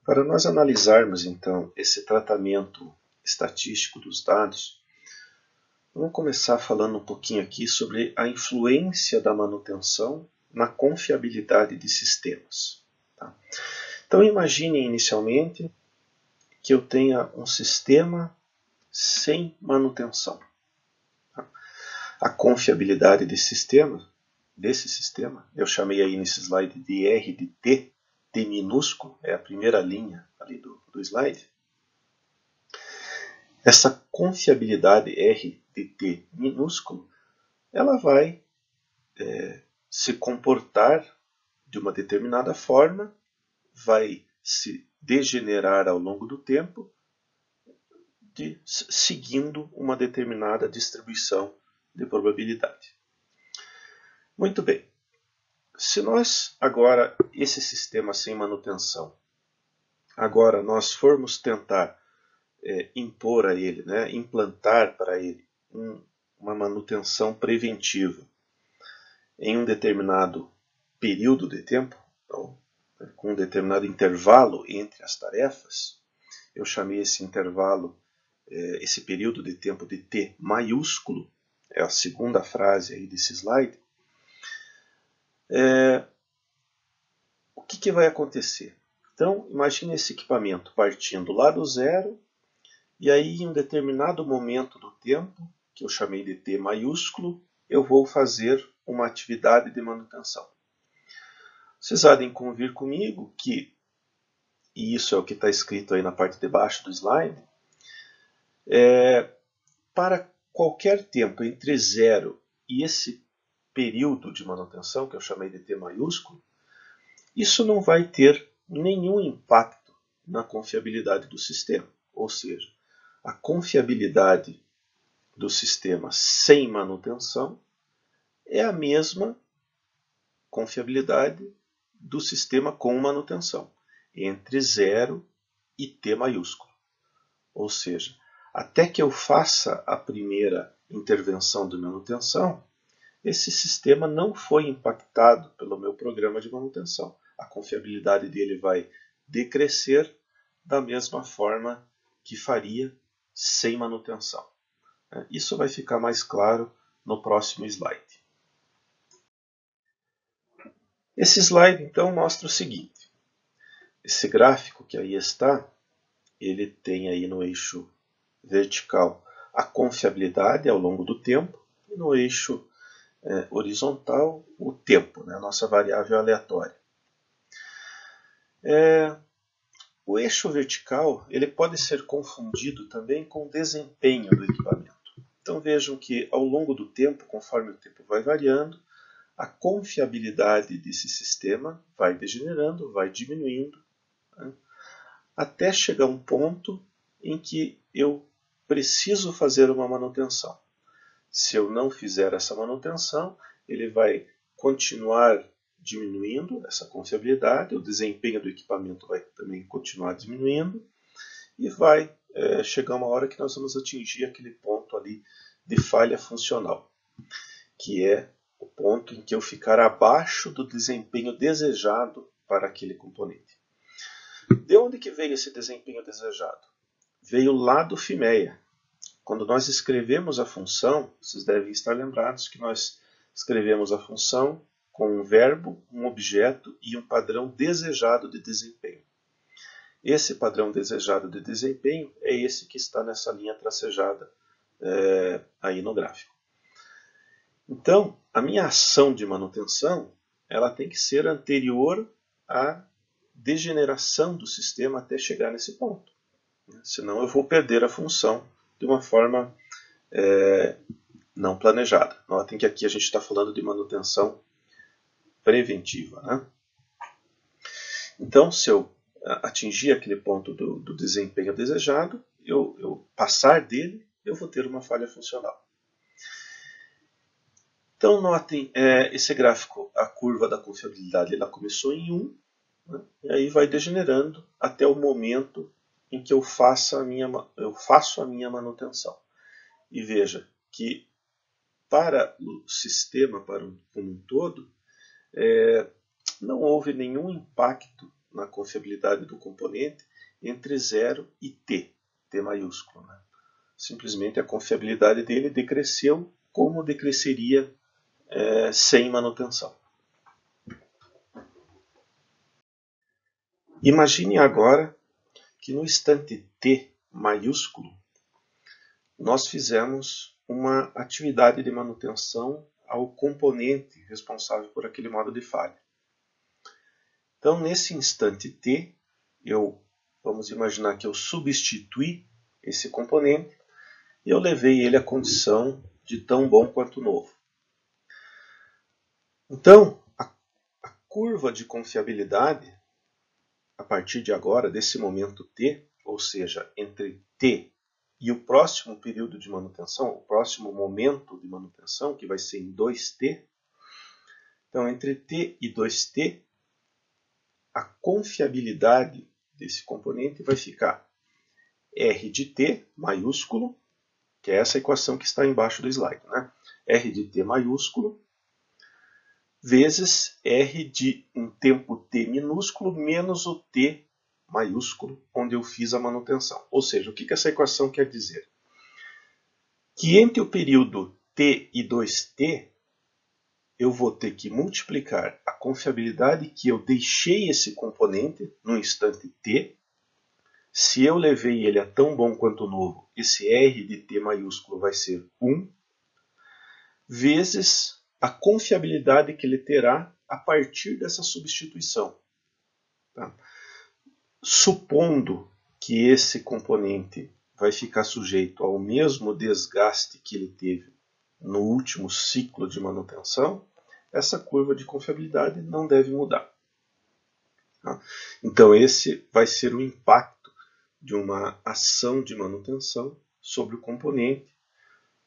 Para nós analisarmos, então, esse tratamento estatístico dos dados, vamos começar falando um pouquinho aqui sobre a influência da manutenção na confiabilidade de sistemas. Tá? Então, imagine inicialmente que eu tenha um sistema sem manutenção. Tá? A confiabilidade desse sistema, eu chamei aí nesse slide de R de T, T minúsculo, é a primeira linha ali do slide. Essa confiabilidade R de T minúsculo, ela vai se comportar de uma determinada forma, vai se degenerar ao longo do tempo, seguindo uma determinada distribuição de probabilidade. Muito bem. Se nós agora, esse sistema sem manutenção, agora nós formos tentar impor a ele, implantar para ele uma manutenção preventiva em um determinado período de tempo, então, com um determinado intervalo entre as tarefas, eu chamei esse intervalo, esse período de tempo de T maiúsculo, é a segunda frase aí desse slide. O que vai acontecer? Então, imagine esse equipamento partindo lá do zero, e aí em um determinado momento do tempo, que eu chamei de T maiúsculo, eu vou fazer uma atividade de manutenção. Vocês há de convir comigo que, e isso é o que está escrito aí na parte de baixo do slide, para qualquer tempo entre zero e esse período de manutenção, que eu chamei de T maiúsculo, isso não vai ter nenhum impacto na confiabilidade do sistema. Ou seja, a confiabilidade do sistema sem manutenção é a mesma confiabilidade do sistema com manutenção, entre 0 e T maiúsculo. Ou seja, até que eu faça a primeira intervenção de manutenção, esse sistema não foi impactado pelo meu programa de manutenção. A confiabilidade dele vai decrescer da mesma forma que faria sem manutenção. Isso vai ficar mais claro no próximo slide. Esse slide, então, mostra o seguinte. Esse gráfico que aí está, ele tem aí no eixo vertical a confiabilidade ao longo do tempo e no eixo horizontal o tempo, a nossa variável aleatória. O eixo vertical ele pode ser confundido também com o desempenho do equipamento. Então vejam que ao longo do tempo, conforme o tempo vai variando, a confiabilidade desse sistema vai degenerando, vai diminuindo, até chegar a um ponto em que eu preciso fazer uma manutenção. Se eu não fizer essa manutenção, ele vai continuar diminuindo essa confiabilidade, o desempenho do equipamento vai também continuar diminuindo e vai chegar uma hora que nós vamos atingir aquele ponto ali de falha funcional, que é o ponto em que eu ficar abaixo do desempenho desejado para aquele componente. De onde que veio esse desempenho desejado? Veio lá do FIMEA. Quando nós escrevemos a função, vocês devem estar lembrados que nós escrevemos a função com um verbo, um objeto e um padrão desejado de desempenho. Esse padrão desejado de desempenho é esse que está nessa linha tracejada aí no gráfico. Então, a minha ação de manutenção ela tem que ser anterior à degeneração do sistema até chegar nesse ponto. Senão eu vou perder a função de uma forma não planejada. Notem que aqui a gente está falando de manutenção preventiva. Então, se eu atingir aquele ponto do desempenho desejado, eu passar dele, eu vou ter uma falha funcional. Então, notem, esse gráfico, a curva da confiabilidade, ela começou em 1, e aí vai degenerando até o momento em que eu faço a minha manutenção. E veja que para o sistema, como um todo, não houve nenhum impacto na confiabilidade do componente entre 0 e t maiúsculo, né? Simplesmente a confiabilidade dele decresceu como decresceria sem manutenção. Imagine agora que no instante t maiúsculo nós fizemos uma atividade de manutenção ao componente responsável por aquele modo de falha. Então, nesse instante t, vamos imaginar que eu substituí esse componente e eu levei ele à condição de tão bom quanto novo. Então, a curva de confiabilidade, a partir de agora, desse momento t, ou seja, entre t e o próximo período de manutenção, o próximo momento de manutenção, que vai ser em 2t, então entre t e 2t, a confiabilidade desse componente vai ficar R de t maiúsculo, que é essa equação que está embaixo do slide, né? R de t maiúsculo vezes R de um tempo t minúsculo menos o t maiúsculo, onde eu fiz a manutenção. Ou seja, o que essa equação quer dizer? Que entre o período t e 2t, eu vou ter que multiplicar a confiabilidade que eu deixei esse componente no instante t. Se eu levei ele a tão bom quanto novo, esse R de t maiúsculo vai ser 1, vezes a confiabilidade que ele terá a partir dessa substituição. Tá? Supondo que esse componente vai ficar sujeito ao mesmo desgaste que ele teve no último ciclo de manutenção, essa curva de confiabilidade não deve mudar. Tá? Então esse vai ser o impacto de uma ação de manutenção sobre o componente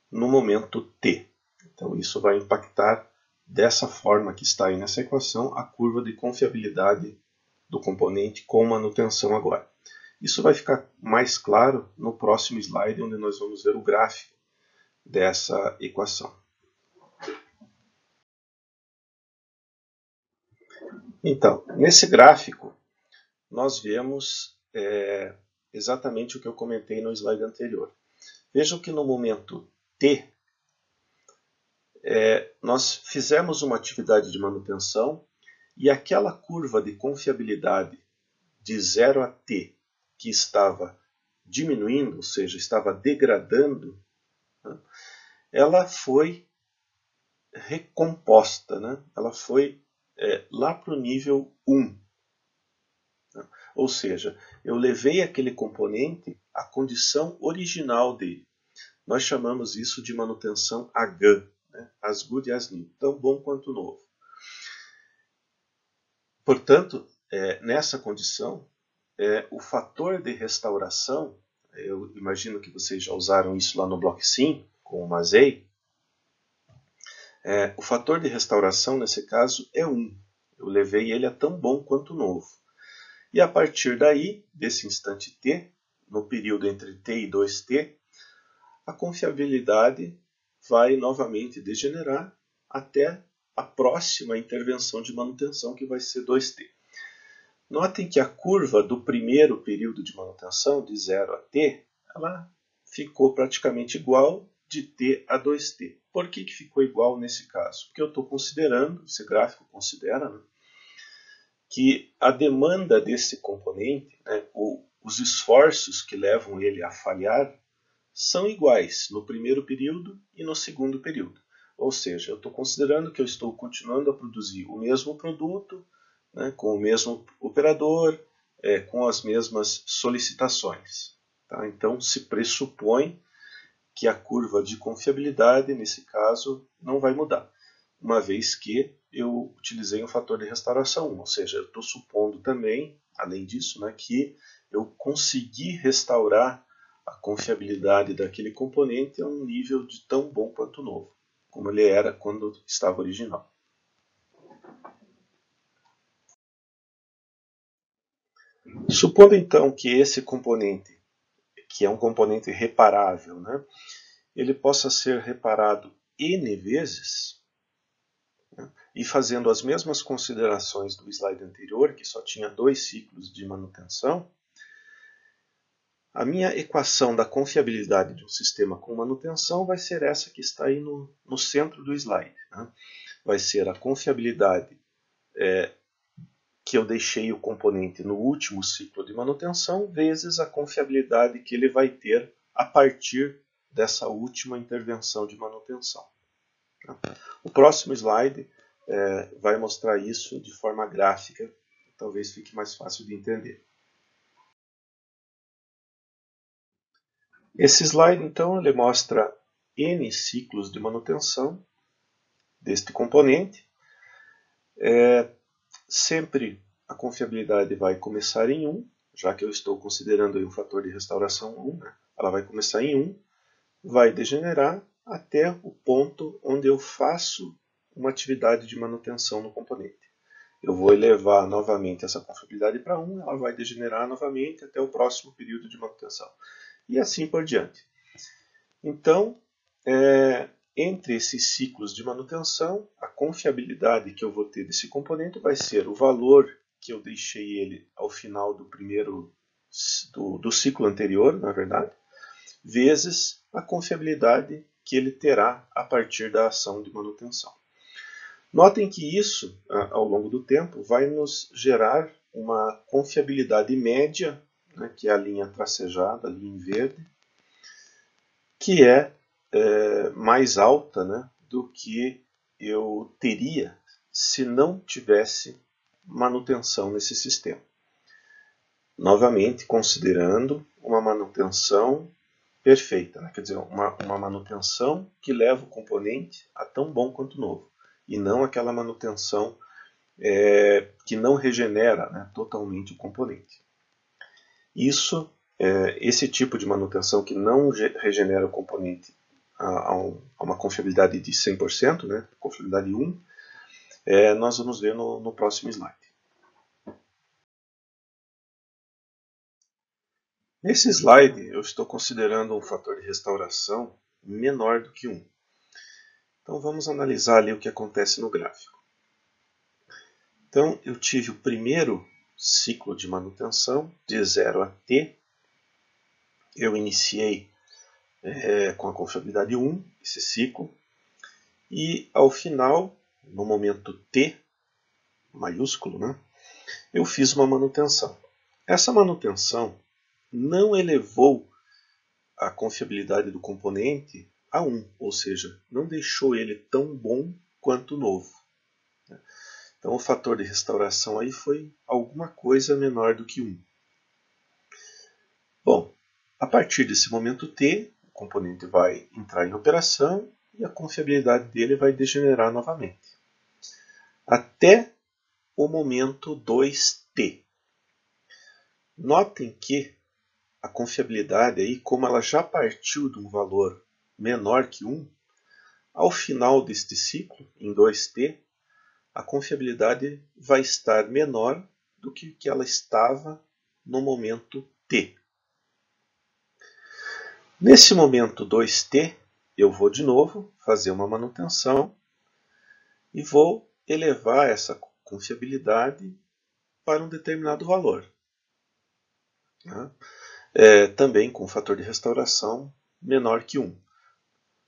no momento t. Então isso vai impactar dessa forma que está aí nessa equação a curva de confiabilidade do componente com manutenção agora. Isso vai ficar mais claro no próximo slide, onde nós vamos ver o gráfico dessa equação. Então, nesse gráfico, nós vemos exatamente o que eu comentei no slide anterior. Vejam que no momento t, nós fizemos uma atividade de manutenção e aquela curva de confiabilidade de 0 a t que estava diminuindo, ou seja, estava degradando, né, ela foi recomposta, né? Ela foi lá para o nível 1. Né? Ou seja, eu levei aquele componente à condição original dele. Nós chamamos isso de manutenção AGAN, né? As good as new, tão bom quanto novo. Portanto, nessa condição, o fator de restauração, eu imagino que vocês já usaram isso lá no Block Sim, com o Mazei, o fator de restauração, nesse caso, é 1. Eu levei ele a tão bom quanto novo. E a partir daí, desse instante t, no período entre t e 2t, a confiabilidade vai novamente degenerar até a próxima intervenção de manutenção, que vai ser 2t. Notem que a curva do primeiro período de manutenção, de 0 a t, ela ficou praticamente igual de t a 2t. Por que ficou igual nesse caso? Porque eu estou considerando, esse gráfico considera, né, que a demanda desse componente, né, os esforços que levam ele a falhar, são iguais no primeiro período e no segundo período. Ou seja, eu estou considerando que eu estou continuando a produzir o mesmo produto, né, com o mesmo operador, com as mesmas solicitações. Tá? Então, se pressupõe que a curva de confiabilidade, nesse caso, não vai mudar, uma vez que eu utilizei um fator de restauração 1, ou seja, eu estou supondo também, além disso, né, que eu consegui restaurar a confiabilidade daquele componente a um nível de tão bom quanto novo, como ele era quando estava original. Supondo então que esse componente, que é um componente reparável, né, ele possa ser reparado N vezes, né? E fazendo as mesmas considerações do slide anterior, que só tinha 2 ciclos de manutenção, a minha equação da confiabilidade de um sistema com manutenção vai ser essa que está aí no centro do slide, né? Vai ser a confiabilidade que eu deixei o componente no último ciclo de manutenção, vezes a confiabilidade que ele vai ter a partir dessa última intervenção de manutenção. O próximo slide vai mostrar isso de forma gráfica, talvez fique mais fácil de entender. Esse slide, então, ele mostra N ciclos de manutenção deste componente. Sempre a confiabilidade vai começar em 1, já que eu estou considerando aí um fator de restauração 1, né? Ela vai começar em 1, vai degenerar até o ponto onde eu faço uma atividade de manutenção no componente. Eu vou elevar novamente essa confiabilidade para 1, ela vai degenerar novamente até o próximo período de manutenção. E assim por diante. Então, entre esses ciclos de manutenção, a confiabilidade que eu vou ter desse componente vai ser o valor que eu deixei ele ao final do ciclo anterior, na verdade, vezes a confiabilidade que ele terá a partir da ação de manutenção. Notem que isso, ao longo do tempo, vai nos gerar uma confiabilidade média, né, que é a linha tracejada, a linha em verde, que é mais alta, né, do que eu teria se não tivesse manutenção nesse sistema. Novamente, considerando uma manutenção perfeita, né? Quer dizer, uma manutenção que leva o componente a tão bom quanto novo, e não aquela manutenção que não regenera, né, totalmente o componente. Esse tipo de manutenção que não regenera o componente a uma confiabilidade de 100%, né, confiabilidade 1, nós vamos ver no próximo slide. Nesse slide, eu estou considerando um fator de restauração menor do que 1. Então vamos analisar ali o que acontece no gráfico. Então eu tive o primeiro ciclo de manutenção de 0 a t. Eu iniciei com a confiabilidade 1, esse ciclo, e ao final, no momento t, maiúsculo, né, eu fiz uma manutenção. Essa manutenção não elevou a confiabilidade do componente a 1, ou seja, não deixou ele tão bom quanto o novo. Então o fator de restauração aí foi alguma coisa menor do que 1. Bom, a partir desse momento t, o componente vai entrar em operação e a confiabilidade dele vai degenerar novamente. Até o momento 2t. Notem que a confiabilidade, aí, como ela já partiu de um valor menor que 1, ao final deste ciclo, em 2t, a confiabilidade vai estar menor do que ela estava no momento t. Nesse momento 2t, eu vou de novo fazer uma manutenção e vou elevar essa confiabilidade para um determinado valor. Também com um fator de restauração menor que 1.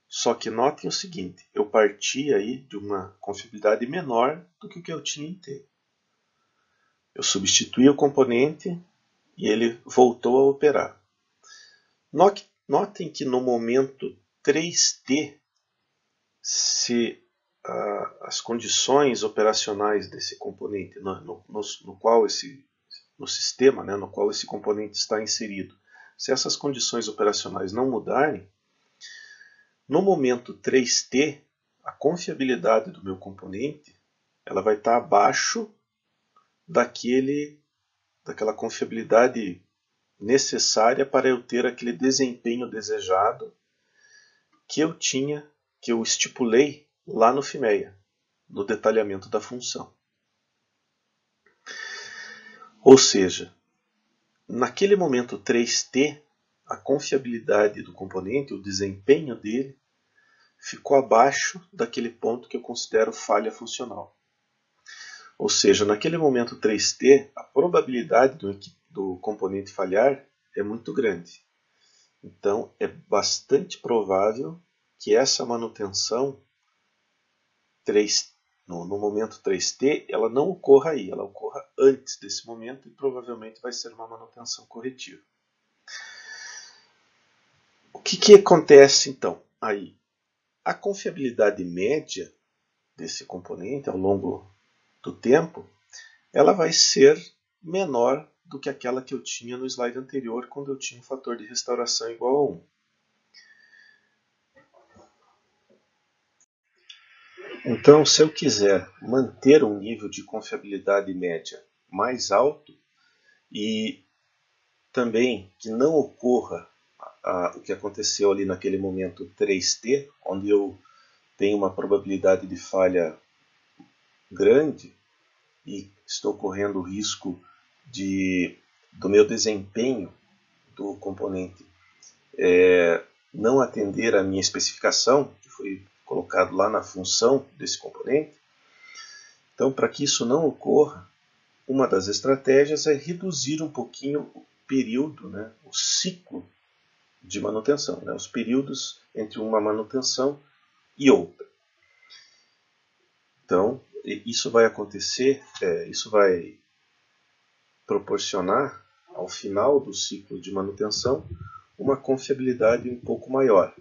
Só que notem o seguinte, eu parti aí de uma confiabilidade menor do que o que eu tinha em t. Eu substituí o componente e ele voltou a operar. Notem que no momento 3t, se as condições operacionais desse componente, no sistema, né, no qual esse componente está inserido, se essas condições operacionais não mudarem, no momento 3t, a confiabilidade do meu componente ela vai estar abaixo daquela confiabilidade necessária para eu ter aquele desempenho desejado que eu estipulei lá no FIMEA, no detalhamento da função. Ou seja, naquele momento 3t, a confiabilidade do componente, o desempenho dele, ficou abaixo daquele ponto que eu considero falha funcional. Ou seja, naquele momento 3T, a probabilidade do componente falhar é muito grande. Então, é bastante provável que essa manutenção no momento 3T, ela não ocorra aí, ela ocorra antes desse momento e provavelmente vai ser uma manutenção corretiva. O que acontece então aí? A confiabilidade média desse componente ao longo do tempo, ela vai ser menor do que aquela que eu tinha no slide anterior, quando eu tinha um fator de restauração igual a 1. Então, se eu quiser manter um nível de confiabilidade média mais alto e também que não ocorra o que aconteceu ali naquele momento 3T, onde eu tenho uma probabilidade de falha grande e estou correndo o risco do meu desempenho do componente não atender a minha especificação, que foi colocado lá na função desse componente. Então, para que isso não ocorra, uma das estratégias é reduzir um pouquinho o período, o ciclo de manutenção, os períodos entre uma manutenção e outra. Então, isso vai acontecer, isso vai proporcionar, ao final do ciclo de manutenção, uma confiabilidade um pouco maior.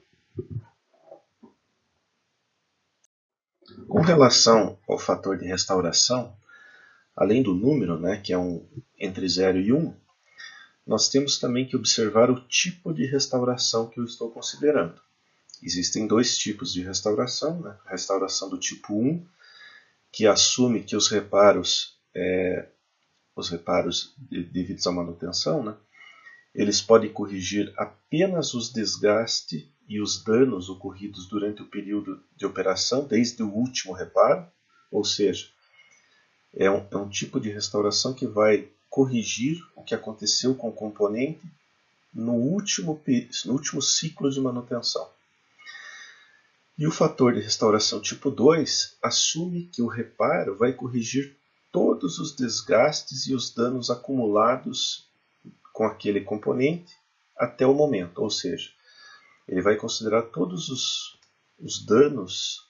Com relação ao fator de restauração, além do número, que é entre 0 e 1, nós temos também que observar o tipo de restauração que eu estou considerando. Existem dois tipos de restauração, a restauração do tipo 1, que assume que os reparos devidos à manutenção, eles podem corrigir apenas os desgastes e os danos ocorridos durante o período de operação, desde o último reparo, ou seja, é um tipo de restauração que vai corrigir o que aconteceu com o componente no último ciclo de manutenção. E o fator de restauração tipo 2 assume que o reparo vai corrigir todos os desgastes e os danos acumulados com aquele componente até o momento, ou seja, ele vai considerar todos os danos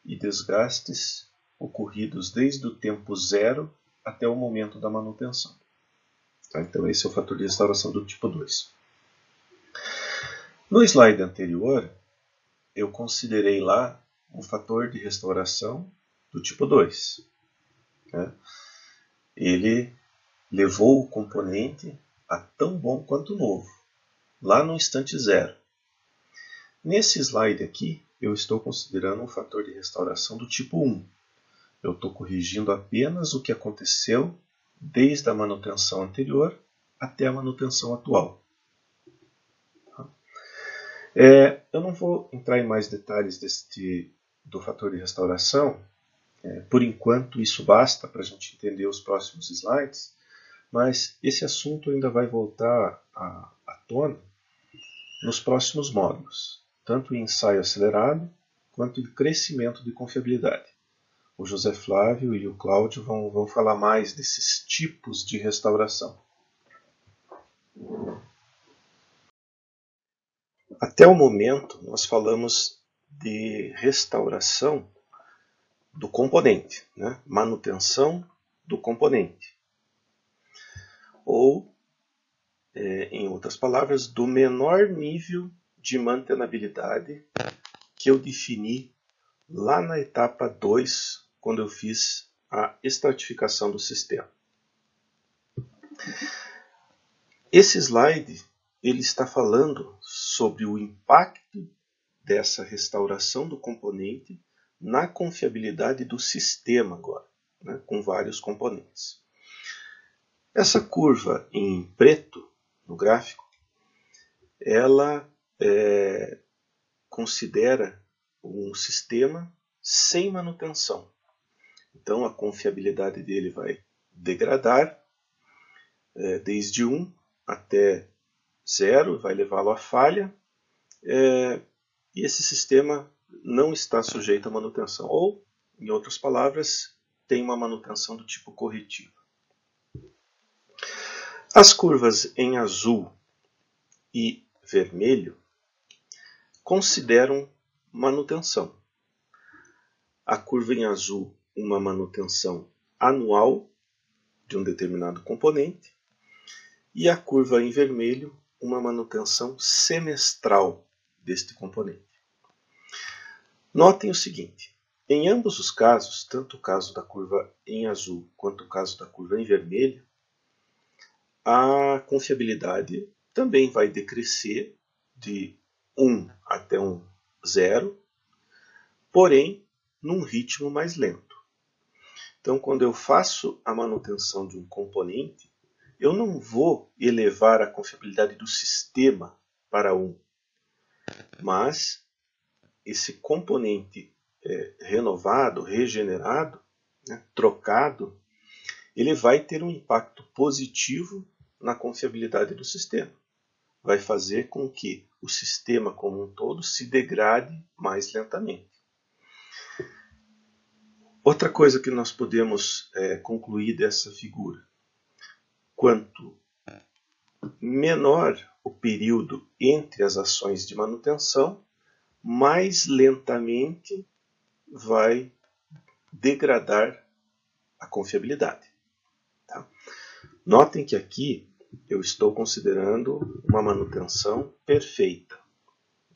e desgastes ocorridos desde o tempo zero até o momento da manutenção. Então esse é o fator de restauração do tipo 2. No slide anterior, eu considerei lá um fator de restauração do tipo 2. Ele levou o componente a tão bom quanto novo, lá no instante zero. Nesse slide aqui, eu estou considerando um fator de restauração do tipo 1. Eu estou corrigindo apenas o que aconteceu desde a manutenção anterior até a manutenção atual. Eu não vou entrar em mais detalhes do fator de restauração. Por enquanto, isso basta para a gente entender os próximos slides, mas esse assunto ainda vai voltar à tona nos próximos módulos, tanto em ensaio acelerado quanto em crescimento de confiabilidade. O José Flávio e o Cláudio vão falar mais desses tipos de restauração. Até o momento, nós falamos de restauração do componente, manutenção do componente. Ou, em outras palavras, do menor nível de mantenabilidade que eu defini lá na etapa 2, quando eu fiz a estratificação do sistema. Esse slide ele está falando sobre o impacto dessa restauração do componente na confiabilidade do sistema agora, com vários componentes. Essa curva em preto no gráfico, ela considera um sistema sem manutenção. Então a confiabilidade dele vai degradar desde 1 até 0, vai levá-lo à falha, e esse sistema não está sujeito à manutenção, ou, em outras palavras, tem uma manutenção do tipo corretiva. As curvas em azul e vermelho consideram manutenção. A curva em azul, uma manutenção anual de um determinado componente, e a curva em vermelho, uma manutenção semestral deste componente. Notem o seguinte, em ambos os casos, tanto o caso da curva em azul quanto o caso da curva em vermelho, a confiabilidade também vai decrescer de 1 até 0, porém num ritmo mais lento. Então, quando eu faço a manutenção de um componente, eu não vou elevar a confiabilidade do sistema para 1, mas esse componente renovado, regenerado, trocado, ele vai ter um impacto positivo na confiabilidade do sistema. Vai fazer com que o sistema como um todo se degrade mais lentamente. Outra coisa que nós podemos concluir dessa figura: quanto menor o período entre as ações de manutenção, mais lentamente vai degradar a confiabilidade. Tá? Notem que aqui eu estou considerando uma manutenção perfeita.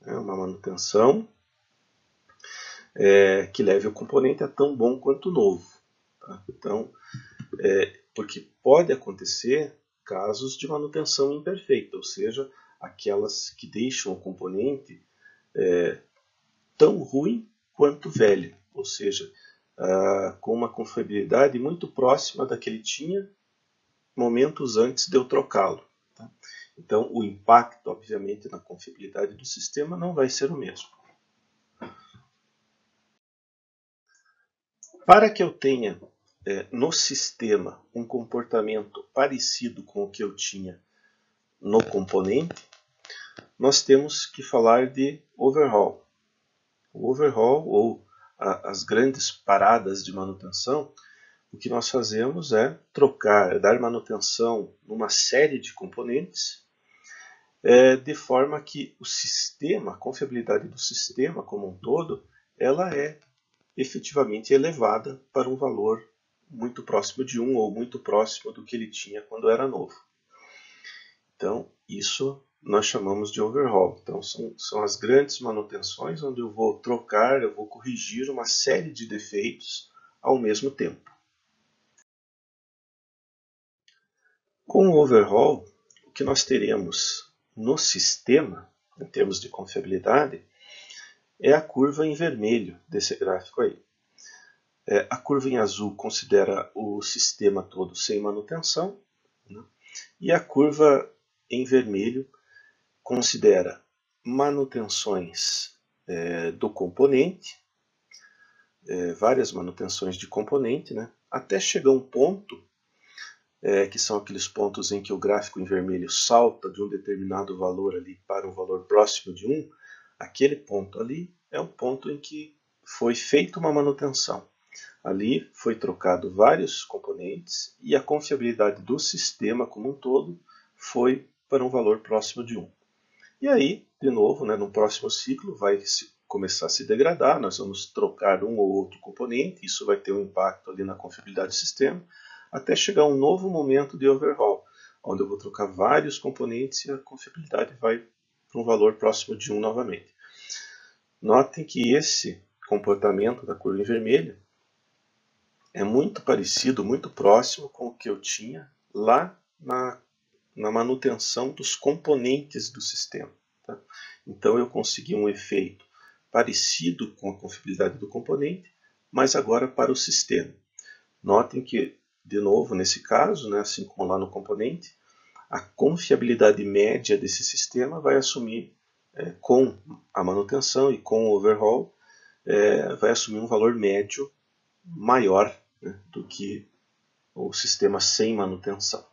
Uma manutenção que leve o componente a tão bom quanto novo. Tá? Então, porque pode acontecer casos de manutenção imperfeita, ou seja, aquelas que deixam o componente tão ruim quanto velho, ou seja, com uma confiabilidade muito próxima da que ele tinha momentos antes de eu trocá-lo. Tá? Então, o impacto, obviamente, na confiabilidade do sistema não vai ser o mesmo. Para que eu tenha no sistema um comportamento parecido com o que eu tinha no componente, nós temos que falar de overhaul. O overhaul, ou as grandes paradas de manutenção, o que nós fazemos é trocar, dar manutenção numa série de componentes, de forma que o sistema, a confiabilidade do sistema como um todo, ela é efetivamente elevada para um valor muito próximo de 1 ou muito próximo do que ele tinha quando era novo. Então, isso nós chamamos de overhaul. Então, são as grandes manutenções onde eu vou trocar, eu vou corrigir uma série de defeitos ao mesmo tempo. Com o overhaul, o que nós teremos no sistema, em termos de confiabilidade, é a curva em vermelho desse gráfico aí. A curva em azul considera o sistema todo sem manutenção, né? E a curva em vermelho considera manutenções do componente, várias manutenções de componente, né? Até chegar um ponto, que são aqueles pontos em que o gráfico em vermelho salta de um determinado valor ali para um valor próximo de 1, aquele ponto ali é um ponto em que foi feita uma manutenção. Ali foi trocado vários componentes e a confiabilidade do sistema como um todo foi para um valor próximo de 1. E aí, de novo, no próximo ciclo vai começar a se degradar, nós vamos trocar um ou outro componente, isso vai ter um impacto ali na confiabilidade do sistema, até chegar um novo momento de overhaul, onde eu vou trocar vários componentes e a confiabilidade vai para um valor próximo de 1 novamente. Notem que esse comportamento da curva em vermelho é muito parecido, muito próximo com o que eu tinha lá na manutenção dos componentes do sistema. Tá? Então eu consegui um efeito parecido com a confiabilidade do componente, mas agora para o sistema. Notem que, de novo, nesse caso, assim como lá no componente, a confiabilidade média desse sistema vai assumir, com a manutenção e com o overhaul, vai assumir um valor médio maior do que o sistema sem manutenção.